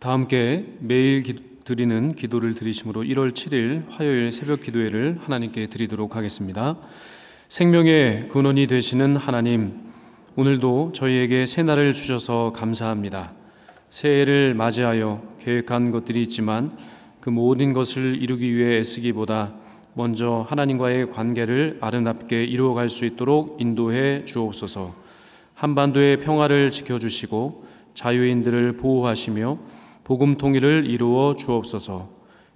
다 함께 매일 드리는 기도를 드리심으로 1월 7일 화요일 새벽 기도회를 하나님께 드리도록 하겠습니다. 생명의 근원이 되시는 하나님, 오늘도 저희에게 새날을 주셔서 감사합니다. 새해를 맞이하여 계획한 것들이 있지만 그 모든 것을 이루기 위해 애쓰기보다 먼저 하나님과의 관계를 아름답게 이루어갈 수 있도록 인도해 주옵소서. 한반도의 평화를 지켜주시고 자유인들을 보호하시며 복음 통일을 이루어 주옵소서.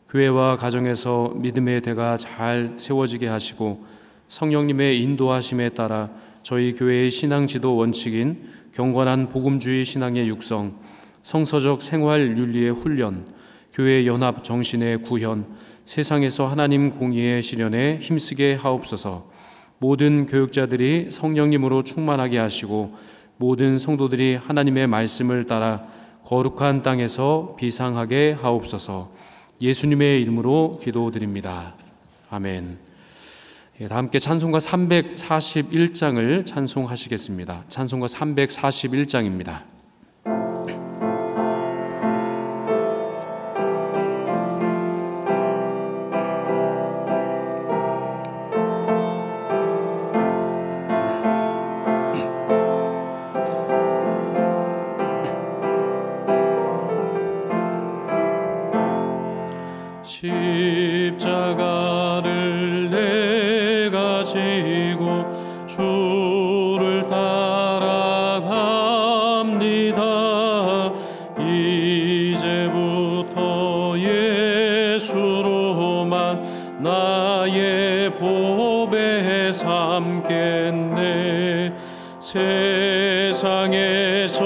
교회와 가정에서 믿음의 대가 잘 세워지게 하시고 성령님의 인도하심에 따라 저희 교회의 신앙 지도 원칙인 경건한 복음주의 신앙의 육성, 성서적 생활 윤리의 훈련, 교회 연합 정신의 구현, 세상에서 하나님 공의의 실현에 힘쓰게 하옵소서. 모든 교육자들이 성령님으로 충만하게 하시고 모든 성도들이 하나님의 말씀을 따라 거룩한 땅에서 비상하게 하옵소서. 예수님의 이름으로 기도드립니다. 아멘. 다 함께 찬송가 341장을 찬송하시겠습니다. 찬송가 341장입니다. 십자가를 내가 지고 주를 따라갑니다. 이제부터 예수로만 나의 보배 삼겠네. 세상에서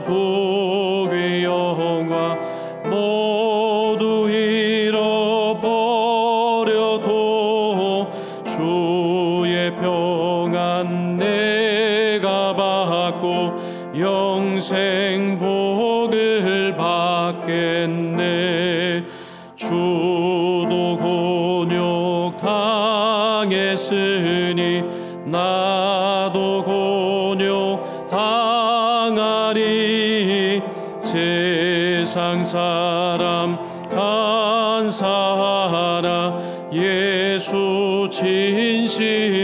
복의 영광 모두 잃어버려도 주의 평안 내가 받고 영생 복을 받겠네. 주도 곤욕 당했으니 나도 곤욕 당하리. 세상 사람 간사하라. 예수 진실합니다.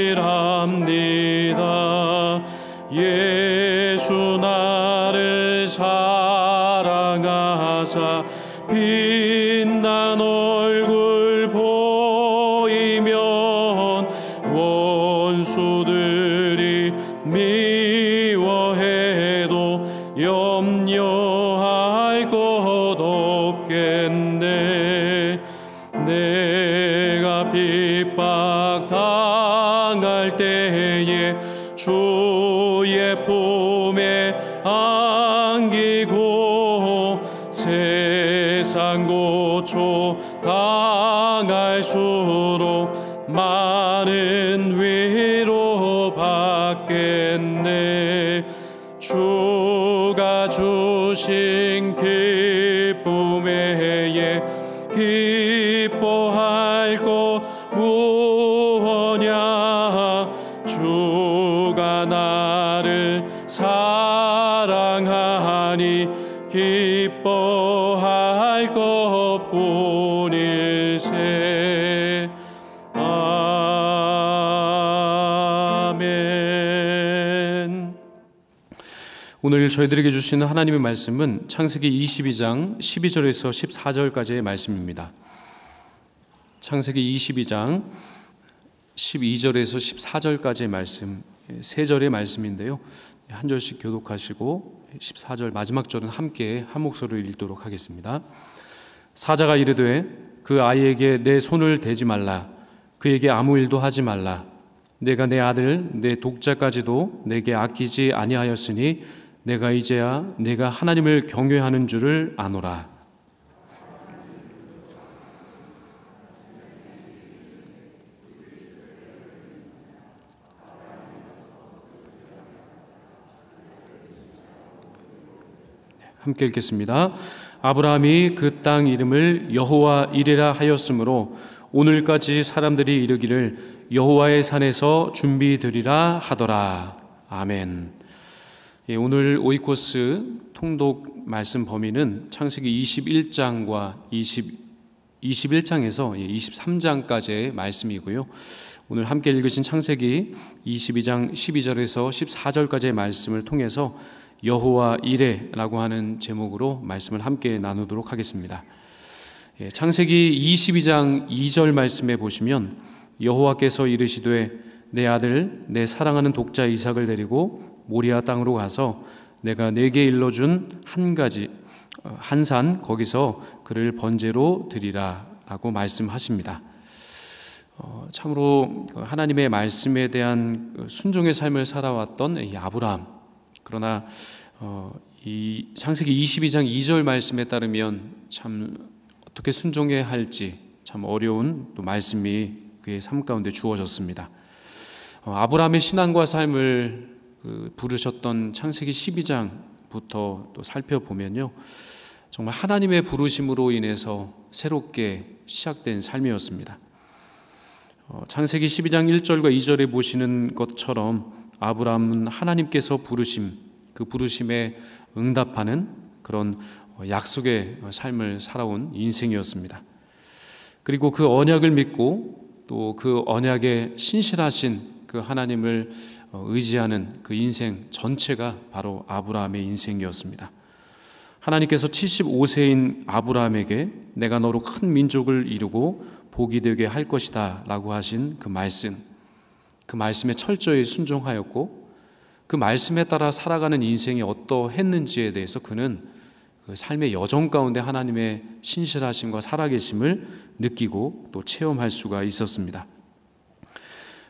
예수 나를 사랑하사 빛난 얼굴 보이면 원수들이 미워해도 염려할 것 없겠네. 내가 핍박 당할 때에 주의 품에 안기고 세상 고초 당할수록 많은 위로 받겠네. 주가 주신 기쁨 외에 기뻐할 것 무엇냐. 주가 나를 사랑하니 기뻐할 것뿐일세. 아멘. 오늘 저희들에게 주시는 하나님의 말씀은 창세기 22장 12절에서 14절까지의 말씀입니다. 창세기 22장 12절에서 14절까지의 말씀, 세 절의 말씀인데요. 한 절씩 교독하시고 14절 마지막 절은 함께 한 목소리로 읽도록 하겠습니다. 사자가 이르되 그 아이에게 내 손을 대지 말라. 그에게 아무 일도 하지 말라. 내가 내 아들 내 독자까지도 내게 아끼지 아니하였으니 내가 이제야 내가 하나님을 경외하는 줄을 아노라. 함께 읽겠습니다. 아브라함이 그 땅 이름을 여호와 이레라 하였으므로 오늘까지 사람들이 이르기를 여호와의 산에서 준비되리라 하더라. 아멘. 오늘 오이코스 통독 말씀 범위는 창세기 21장과 21장에서 23장까지의 말씀이고요. 오늘 함께 읽으신 창세기 22장 12절에서 14절까지의 말씀을 통해서 여호와 이레라고 하는 제목으로 말씀을 함께 나누도록 하겠습니다. 창세기 22장 2절 말씀에 보시면 여호와께서 이르시되 내 아들 내 사랑하는 독자 이삭을 데리고 모리아 땅으로 가서 내가 내게 일러준 한 산 거기서 그를 번제로 드리라 라고 말씀하십니다. 참으로 하나님의 말씀에 대한 순종의 삶을 살아왔던 이 아브라함, 그러나 이 창세기 22장 2절 말씀에 따르면 참 어떻게 순종해야 할지 참 어려운 또 말씀이 그의 삶 가운데 주어졌습니다. 아브라함의 신앙과 삶을 부르셨던 창세기 12장부터 또 살펴보면요, 정말 하나님의 부르심으로 인해서 새롭게 시작된 삶이었습니다. 창세기 12장 1절과 2절에 보시는 것처럼 아브라함은 하나님께서 부르심, 그 부르심에 응답하는 그런 약속의 삶을 살아온 인생이었습니다. 그리고 그 언약을 믿고 또 그 언약에 신실하신 그 하나님을 의지하는 그 인생 전체가 바로 아브라함의 인생이었습니다. 하나님께서 75세인 아브라함에게 내가 너로 큰 민족을 이루고 복이 되게 할 것이다 라고 하신 그 말씀에 철저히 순종하였고, 그 말씀에 따라 살아가는 인생이 어떠했는지에 대해서 그는 그 삶의 여정 가운데 하나님의 신실하심과 살아계심을 느끼고 또 체험할 수가 있었습니다.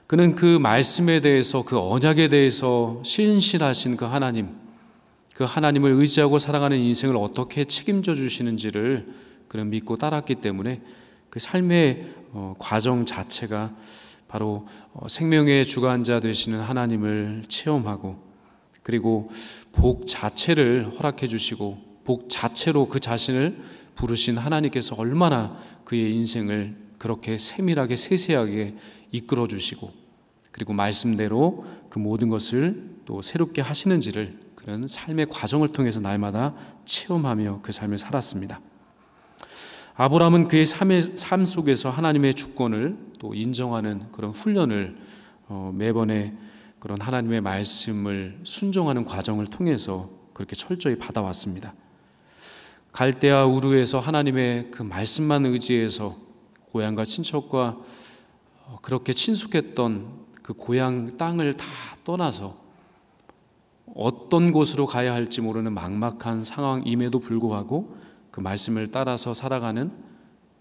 그는 그 말씀에 대해서, 그 언약에 대해서 신실하신 그 하나님을 의지하고 살아가는 인생을 어떻게 책임져 주시는지를 그는 믿고 따랐기 때문에 그 삶의 과정 자체가 바로 생명의 주관자 되시는 하나님을 체험하고, 그리고 복 자체를 허락해 주시고 복 자체로 그 자신을 부르신 하나님께서 얼마나 그의 인생을 그렇게 세밀하게 세세하게 이끌어 주시고, 그리고 말씀대로 그 모든 것을 또 새롭게 하시는지를 그런 삶의 과정을 통해서 날마다 체험하며 그 삶을 살았습니다. 아브라함은 그의 삶 속에서 하나님의 주권을 또 인정하는 그런 훈련을 매번의 그런 하나님의 말씀을 순종하는 과정을 통해서 그렇게 철저히 받아왔습니다. 갈대아 우르에서 하나님의 그 말씀만 의지해서 고향과 친척과 그렇게 친숙했던 그 고향 땅을 다 떠나서 어떤 곳으로 가야 할지 모르는 막막한 상황임에도 불구하고 그 말씀을 따라서 살아가는,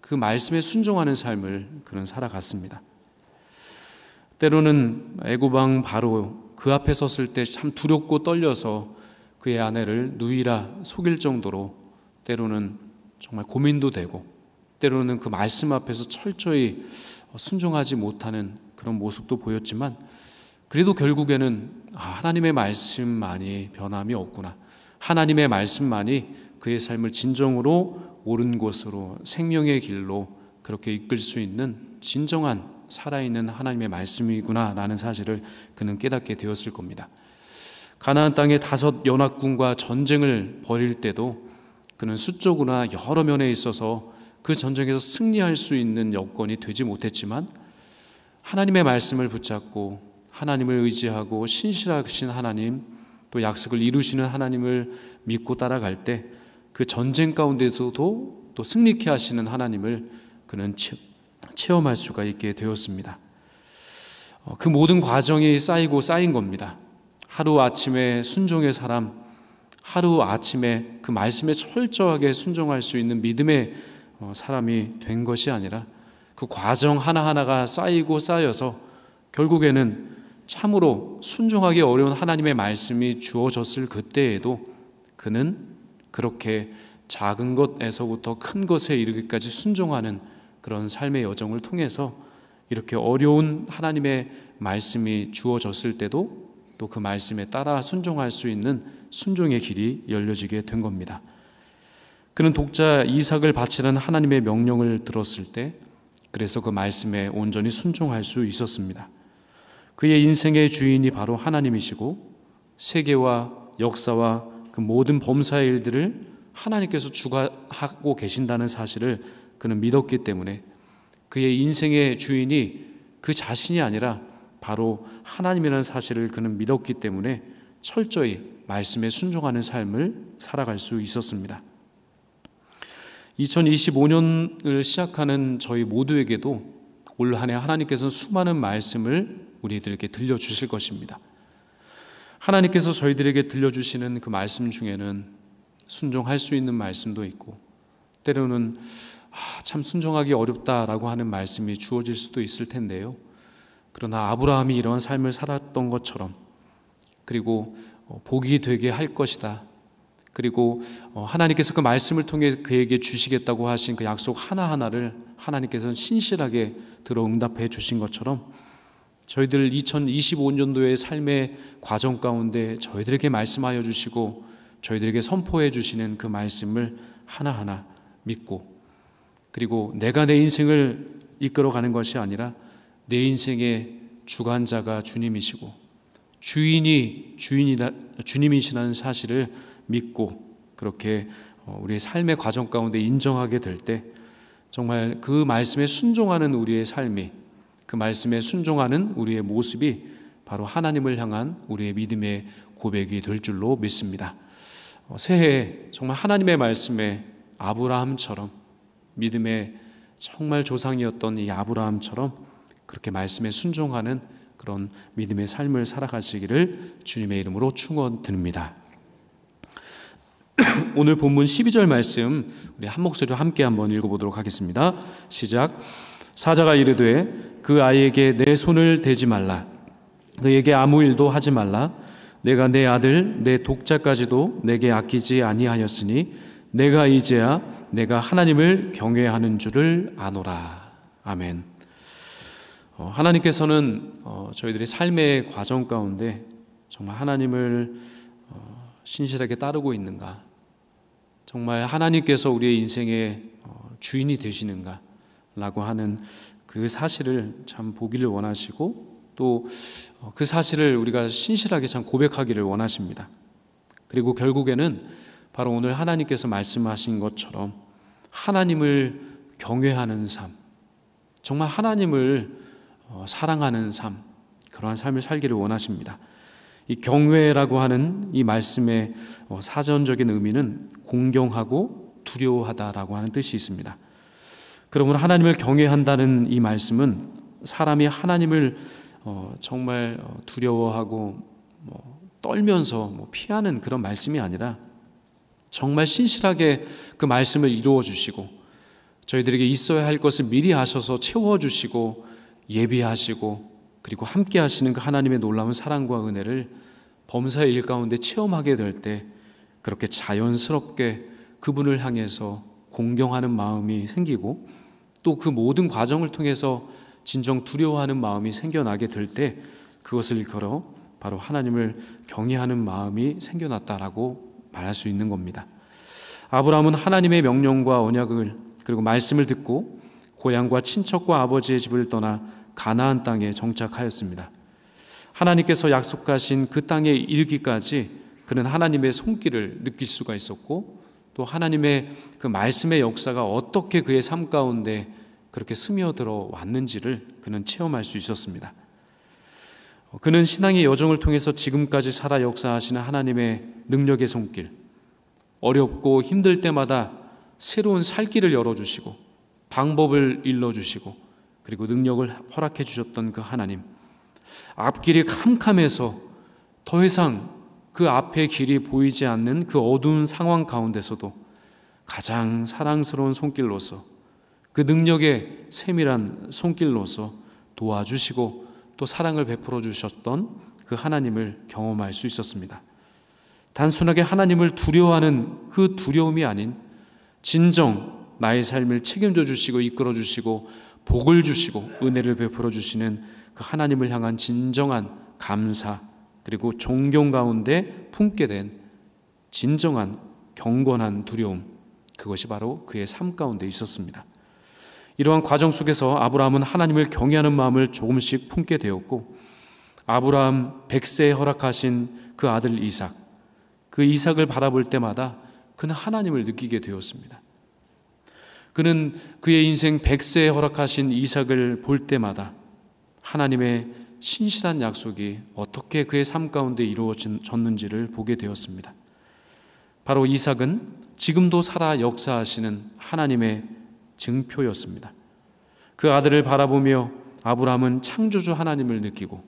그 말씀에 순종하는 삶을 그는 살아갔습니다. 때로는 애굽 왕 바로 그 앞에 섰을 때 참 두렵고 떨려서 그의 아내를 누이라 속일 정도로 때로는 정말 고민도 되고, 때로는 그 말씀 앞에서 철저히 순종하지 못하는 그런 모습도 보였지만, 그래도 결국에는 하나님의 말씀만이 변함이 없구나, 하나님의 말씀만이 그의 삶을 진정으로 옳은 곳으로 생명의 길로 그렇게 이끌 수 있는 진정한 살아있는 하나님의 말씀이구나 라는 사실을 그는 깨닫게 되었을 겁니다. 가나안 땅의 5 연합군과 전쟁을 벌일 때도 그는 수적으로나 여러 면에 있어서 그 전쟁에서 승리할 수 있는 여건이 되지 못했지만, 하나님의 말씀을 붙잡고 하나님을 의지하고 신실하신 하나님, 또 약속을 이루시는 하나님을 믿고 따라갈 때 그 전쟁 가운데서도 또 승리케 하시는 하나님을 그는 체험할 수가 있게 되었습니다. 그 모든 과정이 쌓인 겁니다. 하루아침에 순종의 사람, 하루아침에 그 말씀에 철저하게 순종할 수 있는 믿음의 사람이 된 것이 아니라 그 과정 하나하나가 쌓여서 결국에는 참으로 순종하기 어려운 하나님의 말씀이 주어졌을 그때에도 그는 그렇게 작은 것에서부터 큰 것에 이르기까지 순종하는 그런 삶의 여정을 통해서 이렇게 어려운 하나님의 말씀이 주어졌을 때도 또 그 말씀에 따라 순종할 수 있는 순종의 길이 열려지게 된 겁니다. 그는 독자 이삭을 바치라는 하나님의 명령을 들었을 때 그래서 그 말씀에 온전히 순종할 수 있었습니다. 그의 인생의 주인이 바로 하나님이시고 세계와 역사와 그 모든 범사의 일들을 하나님께서 주관하고 계신다는 사실을 그는 믿었기 때문에 그의 인생의 주인이 그 자신이 아니라 바로 하나님이라는 사실을 그는 믿었기 때문에 철저히 말씀에 순종하는 삶을 살아갈 수 있었습니다. 2025년을 시작하는 저희 모두에게도 올 한 해 하나님께서는 수많은 말씀을 우리들에게 들려주실 것입니다. 하나님께서 저희들에게 들려주시는 그 말씀 중에는 순종할 수 있는 말씀도 있고, 때로는 참 순종하기 어렵다라고 하는 말씀이 주어질 수도 있을 텐데요. 그러나 아브라함이 이러한 삶을 살았던 것처럼, 그리고 복이 되게 할 것이다, 그리고 하나님께서 그 말씀을 통해 그에게 주시겠다고 하신 그 약속 하나하나를 하나님께서는 신실하게 들어 응답해 주신 것처럼, 저희들 2025년도의 삶의 과정 가운데 저희들에게 말씀하여 주시고 저희들에게 선포해 주시는 그 말씀을 하나하나 믿고, 그리고 내가 내 인생을 이끌어가는 것이 아니라 내 인생의 주관자가 주님이시고 주인이 주님이시라는 사실을 믿고 그렇게 우리의 삶의 과정 가운데 인정하게 될 때, 정말 그 말씀에 순종하는 우리의 삶이, 그 말씀에 순종하는 우리의 모습이 바로 하나님을 향한 우리의 믿음의 고백이 될 줄로 믿습니다. 새해에 정말 하나님의 말씀에 아브라함처럼, 믿음의 정말 조상이었던 이 아브라함처럼 그렇게 말씀에 순종하는 그런 믿음의 삶을 살아가시기를 주님의 이름으로 축원드립니다. 오늘 본문 12절 말씀 우리 한 목소리로 함께 한번 읽어보도록 하겠습니다. 시작. 사자가 이르되 그 아이에게 내 손을 대지 말라, 그에게 아무 일도 하지 말라. 내가 내 아들 내 독자까지도 내게 아끼지 아니하였으니 내가 이제야 내가 하나님을 경외하는 줄을 아노라. 아멘. 하나님께서는 저희들의 삶의 과정 가운데 정말 하나님을 신실하게 따르고 있는가, 정말 하나님께서 우리의 인생의 주인이 되시는가 라고 하는 그 사실을 참 보기를 원하시고, 또 그 사실을 우리가 신실하게 참 고백하기를 원하십니다. 그리고 결국에는 바로 오늘 하나님께서 말씀하신 것처럼 하나님을 경외하는 삶, 정말 하나님을 사랑하는 삶, 그러한 삶을 살기를 원하십니다. 이 경외라고 하는 이 말씀의 사전적인 의미는 공경하고 두려워하다라고 하는 뜻이 있습니다. 그러므로 하나님을 경외한다는 이 말씀은 사람이 하나님을 정말 두려워하고 떨면서 피하는 그런 말씀이 아니라 정말 신실하게 그 말씀을 이루어 주시고 저희들에게 있어야 할 것을 미리 하셔서 채워주시고 예비하시고 그리고 함께 하시는 그 하나님의 놀라운 사랑과 은혜를 범사의 일 가운데 체험하게 될 때 그렇게 자연스럽게 그분을 향해서 공경하는 마음이 생기고, 또 그 모든 과정을 통해서 진정 두려워하는 마음이 생겨나게 될 때 그것을 일컬어 바로 하나님을 경외하는 마음이 생겨났다라고 말할 수 있는 겁니다. 아브라함은 하나님의 명령과 언약을 그리고 말씀을 듣고 고향과 친척과 아버지의 집을 떠나 가나안 땅에 정착하였습니다. 하나님께서 약속하신 그 땅에 이르기까지 그는 하나님의 손길을 느낄 수가 있었고, 또 하나님의 그 말씀의 역사가 어떻게 그의 삶 가운데 그렇게 스며들어 왔는지를 그는 체험할 수 있었습니다. 그는 신앙의 여정을 통해서 지금까지 살아 역사하시는 하나님의 능력의 손길, 어렵고 힘들 때마다 새로운 살 길을 열어주시고 방법을 일러주시고 그리고 능력을 허락해 주셨던 그 하나님, 앞길이 캄캄해서 더 이상 그 앞의 길이 보이지 않는 그 어두운 상황 가운데서도 가장 사랑스러운 손길로서, 그 능력의 세밀한 손길로서 도와주시고 또 사랑을 베풀어 주셨던 그 하나님을 경험할 수 있었습니다. 단순하게 하나님을 두려워하는 그 두려움이 아닌 진정 나의 삶을 책임져 주시고 이끌어 주시고 복을 주시고 은혜를 베풀어 주시는 그 하나님을 향한 진정한 감사 그리고 존경 가운데 품게 된 진정한 경건한 두려움, 그것이 바로 그의 삶 가운데 있었습니다. 이러한 과정 속에서 아브라함은 하나님을 경외하는 마음을 조금씩 품게 되었고, 아브라함 100세에 허락하신 그 아들 이삭, 그 이삭을 바라볼 때마다 그는 하나님을 느끼게 되었습니다. 그는 그의 인생 100세에 허락하신 이삭을 볼 때마다 하나님의 신실한 약속이 어떻게 그의 삶 가운데 이루어졌는지를 보게 되었습니다. 바로 이삭은 지금도 살아 역사하시는 하나님의 증표였습니다. 그 아들을 바라보며 아브라함은 창조주 하나님을 느끼고,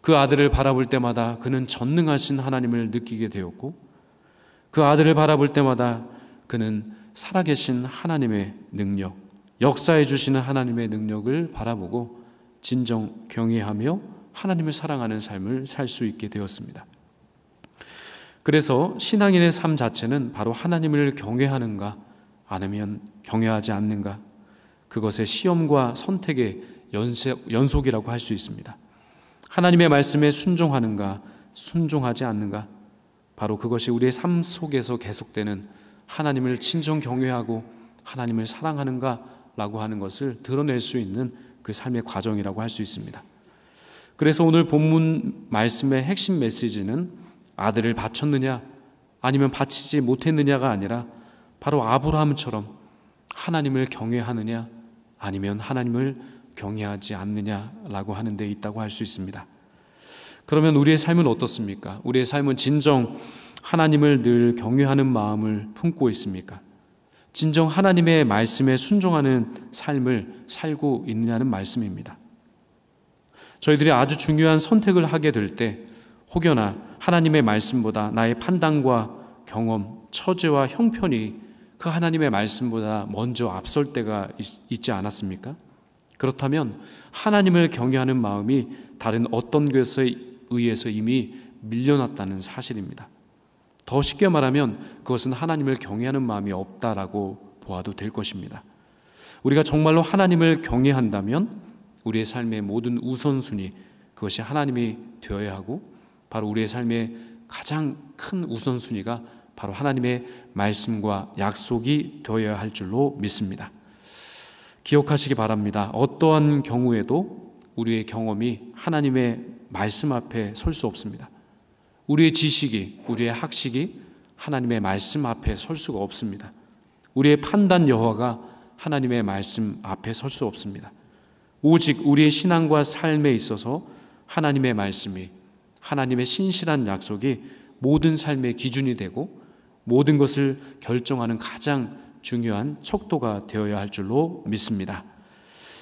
그 아들을 바라볼 때마다 그는 전능하신 하나님을 느끼게 되었고, 그 아들을 바라볼 때마다 그는 살아계신 하나님의 능력, 역사해 주시는 하나님의 능력을 바라보고 진정 경외하며 하나님을 사랑하는 삶을 살 수 있게 되었습니다. 그래서 신앙인의 삶 자체는 바로 하나님을 경외하는가 아니면 경외하지 않는가, 그것의 시험과 선택의 연속이라고 할 수 있습니다. 하나님의 말씀에 순종하는가 순종하지 않는가, 바로 그것이 우리의 삶 속에서 계속되는 하나님을 진정 경외하고 하나님을 사랑하는가 라고 하는 것을 드러낼 수 있는 그 삶의 과정이라고 할 수 있습니다. 그래서 오늘 본문 말씀의 핵심 메시지는 아들을 바쳤느냐 아니면 바치지 못했느냐가 아니라 바로 아브라함처럼 하나님을 경외하느냐 아니면 하나님을 경외하지 않느냐라고 하는 데 있다고 할 수 있습니다. 그러면 우리의 삶은 어떻습니까? 우리의 삶은 진정 하나님을 늘 경외하는 마음을 품고 있습니까? 진정 하나님의 말씀에 순종하는 삶을 살고 있느냐는 말씀입니다. 저희들이 아주 중요한 선택을 하게 될 때 혹여나 하나님의 말씀보다 나의 판단과 경험, 처제와 형편이 그 하나님의 말씀보다 먼저 앞설 때가 있지 않았습니까? 그렇다면 하나님을 경외하는 마음이 다른 어떤 것에 의해서 이미 밀려났다는 사실입니다. 더 쉽게 말하면 그것은 하나님을 경외하는 마음이 없다라고 보아도 될 것입니다. 우리가 정말로 하나님을 경외한다면 우리의 삶의 모든 우선순위, 그것이 하나님이 되어야 하고, 바로 우리의 삶의 가장 큰 우선순위가 바로 하나님의 말씀과 약속이 되어야 할 줄로 믿습니다. 기억하시기 바랍니다. 어떠한 경우에도 우리의 경험이 하나님의 말씀 앞에 설 수 없습니다. 우리의 지식이, 우리의 학식이 하나님의 말씀 앞에 설 수가 없습니다. 우리의 판단 여하가 하나님의 말씀 앞에 설 수 없습니다. 오직 우리의 신앙과 삶에 있어서 하나님의 말씀이, 하나님의 신실한 약속이 모든 삶의 기준이 되고 모든 것을 결정하는 가장 중요한 척도가 되어야 할 줄로 믿습니다.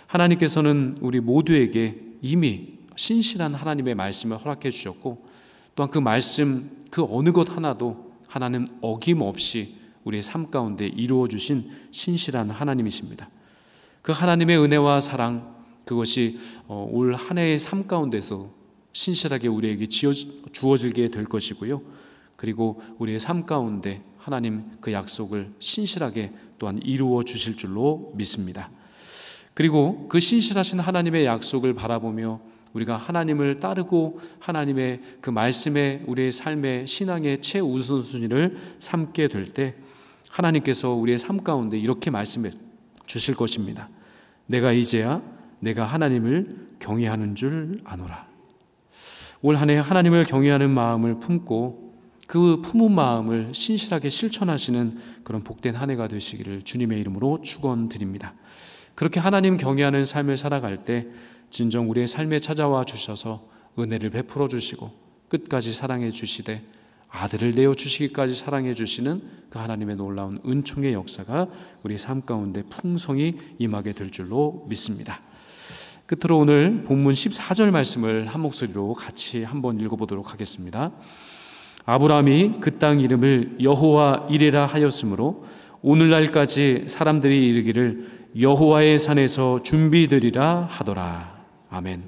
하나님께서는 우리 모두에게 이미 신실한 하나님의 말씀을 허락해 주셨고, 또한 그 말씀 그 어느 것 하나도 하나님 어김없이 우리의 삶 가운데 이루어 주신 신실한 하나님이십니다. 그 하나님의 은혜와 사랑, 그것이 올 한 해의 삶 가운데서 신실하게 우리에게 주어지게 될 것이고요. 그리고 우리의 삶 가운데 하나님 그 약속을 신실하게 또한 이루어 주실 줄로 믿습니다. 그리고 그 신실하신 하나님의 약속을 바라보며 우리가 하나님을 따르고 하나님의 그 말씀에 우리의 삶의 신앙의 최우선순위를 삼게 될 때 하나님께서 우리의 삶 가운데 이렇게 말씀해 주실 것입니다. 내가 이제야 내가 하나님을 경외하는 줄 아노라. 올 한 해 하나님을 경외하는 마음을 품고 그 품은 마음을 신실하게 실천하시는 그런 복된 한 해가 되시기를 주님의 이름으로 축원드립니다. 그렇게 하나님 경외하는 삶을 살아갈 때 진정 우리의 삶에 찾아와 주셔서 은혜를 베풀어 주시고 끝까지 사랑해 주시되 아들을 내어주시기까지 사랑해 주시는 그 하나님의 놀라운 은총의 역사가 우리 삶 가운데 풍성히 임하게 될 줄로 믿습니다. 끝으로 오늘 본문 14절 말씀을 한 목소리로 같이 한번 읽어보도록 하겠습니다. 아브라함이 그 땅 이름을 여호와 이레라 하였으므로 오늘날까지 사람들이 이르기를 여호와의 산에서 준비되리라 하더라. 아멘.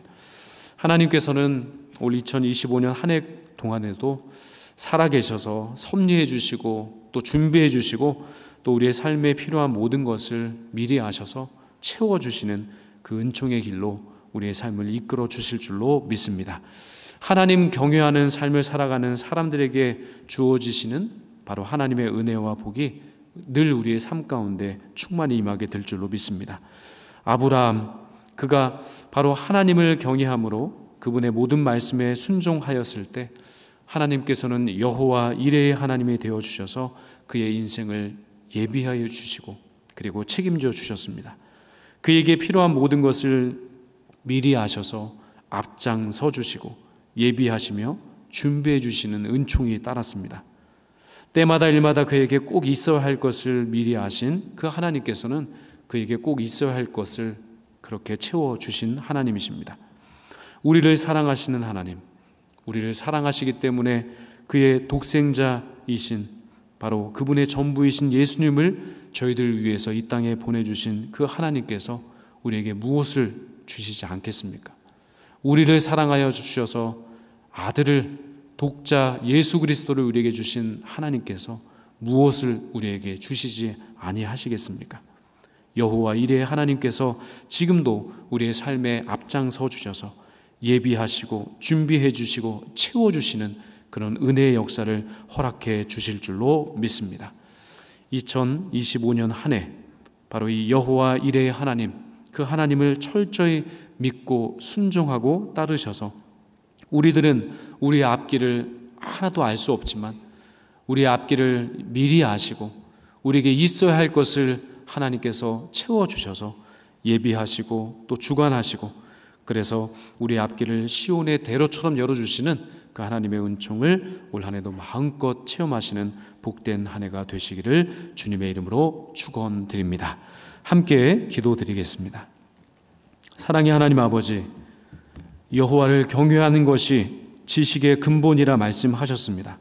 하나님께서는 올 2025년 한 해 동안에도 살아계셔서 섭리해 주시고 또 준비해 주시고 또 우리의 삶에 필요한 모든 것을 미리 아셔서 채워주시는 그 은총의 길로 우리의 삶을 이끌어 주실 줄로 믿습니다. 하나님 경외하는 삶을 살아가는 사람들에게 주어지시는 바로 하나님의 은혜와 복이 늘 우리의 삶 가운데 충만히 임하게 될 줄로 믿습니다. 아브라함, 그가 바로 하나님을 경외함으로 그분의 모든 말씀에 순종하였을 때 하나님께서는 여호와 이레의 하나님이 되어 주셔서 그의 인생을 예비하여 주시고 그리고 책임져 주셨습니다. 그에게 필요한 모든 것을 미리 아셔서 앞장서 주시고 예비하시며 준비해 주시는 은총이 따랐습니다. 때마다 일마다 그에게 꼭 있어야 할 것을 미리 아신 그 하나님께서는 그에게 꼭 있어야 할 것을 그렇게 채워주신 하나님이십니다. 우리를 사랑하시는 하나님, 우리를 사랑하시기 때문에 그의 독생자이신 바로 그분의 전부이신 예수님을 저희들 위해서 이 땅에 보내주신 그 하나님께서 우리에게 무엇을 주시지 않겠습니까? 우리를 사랑하여 주셔서 아들을 독자 예수 그리스도를 우리에게 주신 하나님께서 무엇을 우리에게 주시지 아니하시겠습니까? 여호와 이레의 하나님께서 지금도 우리의 삶에 앞장서 주셔서 예비하시고 준비해 주시고 채워주시는 그런 은혜의 역사를 허락해 주실 줄로 믿습니다. 2025년 한 해 바로 이 여호와 이레의 하나님, 그 하나님을 철저히 믿고 순종하고 따르셔서 우리들은 우리의 앞길을 하나도 알 수 없지만 우리의 앞길을 미리 아시고 우리에게 있어야 할 것을 하나님께서 채워주셔서 예비하시고 또 주관하시고 그래서 우리의 앞길을 시온의 대로처럼 열어주시는 그 하나님의 은총을 올 한 해도 마음껏 체험하시는 복된 한 해가 되시기를 주님의 이름으로 축원드립니다. 함께 기도드리겠습니다. 사랑의 하나님 아버지, 여호와를 경외하는 것이 지식의 근본이라 말씀하셨습니다.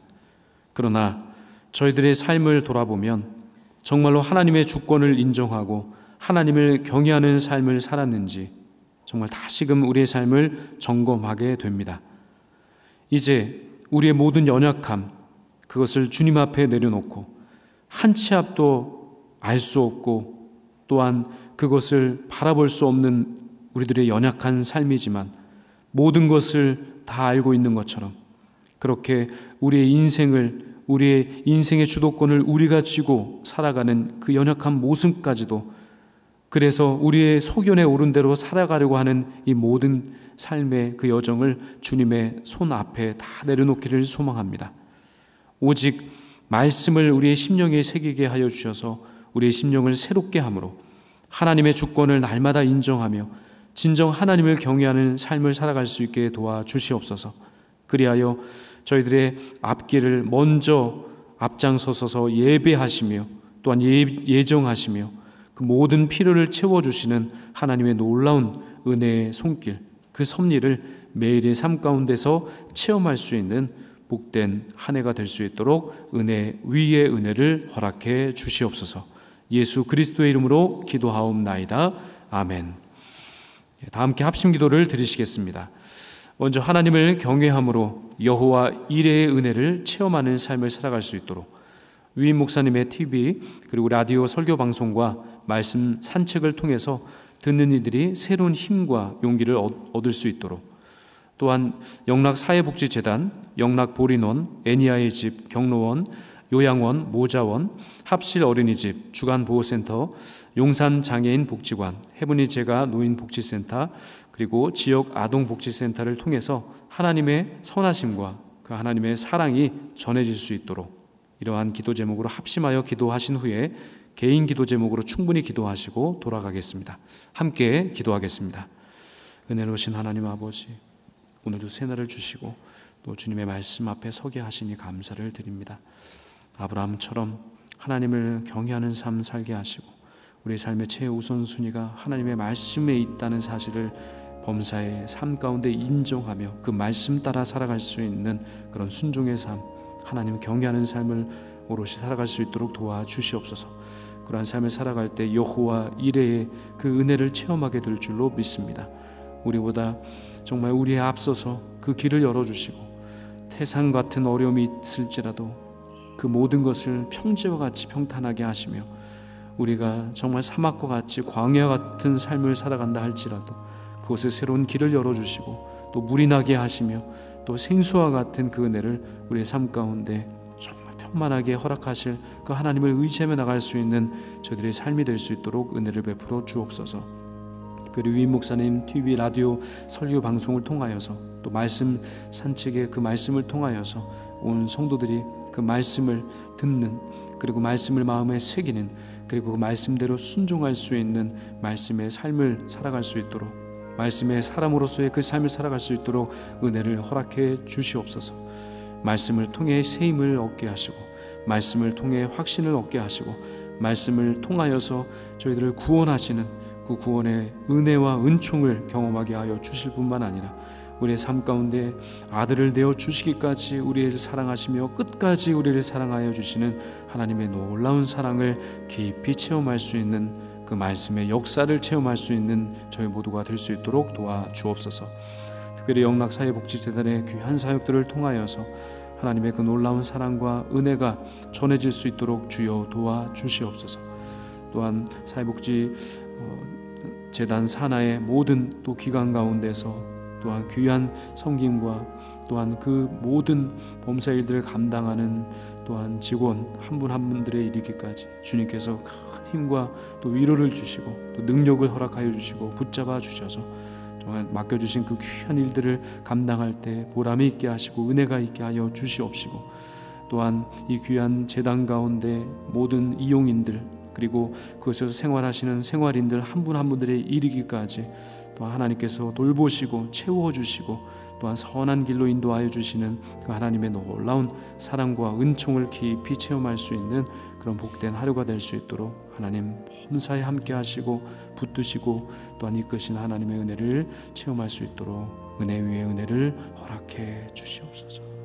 그러나 저희들의 삶을 돌아보면 정말로 하나님의 주권을 인정하고 하나님을 경외하는 삶을 살았는지 정말 다시금 우리의 삶을 점검하게 됩니다. 이제 우리의 모든 연약함, 그것을 주님 앞에 내려놓고 한 치 앞도 알 수 없고 또한 그것을 바라볼 수 없는 우리들의 연약한 삶이지만 모든 것을 다 알고 있는 것처럼 그렇게 우리의 인생의 주도권을 우리가 쥐고 살아가는 그 연약한 모습까지도, 그래서 우리의 소견에 오른 대로 살아가려고 하는 이 모든 삶의 그 여정을 주님의 손 앞에 다 내려놓기를 소망합니다. 오직 말씀을 우리의 심령에 새기게 하여 주셔서 우리의 심령을 새롭게 함으로 하나님의 주권을 날마다 인정하며 진정 하나님을 경외하는 삶을 살아갈 수 있게 도와주시옵소서. 그리하여 저희들의 앞길을 먼저 앞장서서 예배하시며 또한 예정하시며 그 모든 필요를 채워주시는 하나님의 놀라운 은혜의 손길, 그 섭리를 매일의 삶 가운데서 체험할 수 있는 복된 한 해가 될 수 있도록 은혜 위의 은혜를 허락해 주시옵소서. 예수 그리스도의 이름으로 기도하옵나이다. 아멘. 다 함께 합심 기도를 드리시겠습니다. 먼저 하나님을 경외함으로 여호와 이레의 은혜를 체험하는 삶을 살아갈 수 있도록 위임 목사님의 TV 그리고 라디오 설교 방송과 말씀 산책을 통해서 듣는 이들이 새로운 힘과 용기를 얻을 수 있도록, 또한 영락사회복지재단, 영락보리논, 애니아의 집, 경로원, 요양원, 모자원, 합실 어린이집, 주간보호센터, 용산장애인 복지관, 해븐이 제가 노인복지센터, 그리고 지역 아동복지센터를 통해서 하나님의 선하심과 그 하나님의 사랑이 전해질 수 있도록 이러한 기도 제목으로 합심하여 기도하신 후에 개인 기도 제목으로 충분히 기도하시고 돌아가겠습니다. 함께 기도하겠습니다. 은혜로우신 하나님 아버지, 오늘도 새날을 주시고 또 주님의 말씀 앞에 서게 하시니 감사를 드립니다. 아브라함처럼 하나님을 경외하는 삶 살게 하시고 우리 삶의 최우선순위가 하나님의 말씀에 있다는 사실을 범사의 삶 가운데 인정하며 그 말씀 따라 살아갈 수 있는 그런 순종의 삶, 하나님 경외하는 삶을 오롯이 살아갈 수 있도록 도와주시옵소서. 그러한 삶을 살아갈 때 여호와 이레의 그 은혜를 체험하게 될 줄로 믿습니다. 우리보다 정말 우리에 앞서서 그 길을 열어주시고 태산 같은 어려움이 있을지라도 그 모든 것을 평지와 같이 평탄하게 하시며 우리가 정말 사막과 같이 광야 같은 삶을 살아간다 할지라도 그곳에 새로운 길을 열어주시고 또 물이 나게 하시며 또 생수와 같은 그 은혜를 우리의 삶 가운데 정말 평만하게 허락하실 그 하나님을 의지하며 나갈 수 있는 저희들의 삶이 될 수 있도록 은혜를 베풀어 주옵소서. 특별히 위임 목사님 TV 라디오 설교 방송을 통하여서 또 말씀 산책의 그 말씀을 통하여서 온 성도들이 그 말씀을 듣는, 그리고 말씀을 마음에 새기는, 그리고 그 말씀대로 순종할 수 있는 말씀의 삶을 살아갈 수 있도록, 말씀의 사람으로서의 그 삶을 살아갈 수 있도록 은혜를 허락해 주시옵소서. 말씀을 통해 새 힘을 얻게 하시고, 말씀을 통해 확신을 얻게 하시고, 말씀을 통하여서 저희들을 구원하시는 그 구원의 은혜와 은총을 경험하게 하여 주실 뿐만 아니라 우리의 삶 가운데 아들을 내어 주시기까지 우리를 사랑하시며 끝까지 우리를 사랑하여 주시는 하나님의 놀라운 사랑을 깊이 체험할 수 있는, 그 말씀의 역사를 체험할 수 있는 저희 모두가 될 수 있도록 도와주옵소서. 특별히 영락사회복지재단의 귀한 사역들을 통하여서 하나님의 그 놀라운 사랑과 은혜가 전해질 수 있도록 주여 도와주시옵소서. 또한 사회복지 재단 산하의 모든 또 기관 가운데서 또한 귀한 섬김과 또한 그 모든 범사일들을 감당하는 또한 직원 한 분 한 분들의 이르기까지 주님께서 큰 힘과 또 위로를 주시고 또 능력을 허락하여 주시고 붙잡아 주셔서 정말 맡겨주신 그 귀한 일들을 감당할 때 보람이 있게 하시고 은혜가 있게 하여 주시옵시고, 또한 이 귀한 재단 가운데 모든 이용인들, 그리고 그것에서 생활하시는 생활인들 한 분 한 분들의 이르기까지 또 하나님께서 돌보시고 채워주시고 또한 선한 길로 인도하여 주시는 그 하나님의 놀라운 사랑과 은총을 깊이 체험할 수 있는 그런 복된 하루가 될 수 있도록 하나님 범사에 함께 하시고 붙드시고 또한 이끄신 하나님의 은혜를 체험할 수 있도록 은혜 위에 은혜를 허락해 주시옵소서.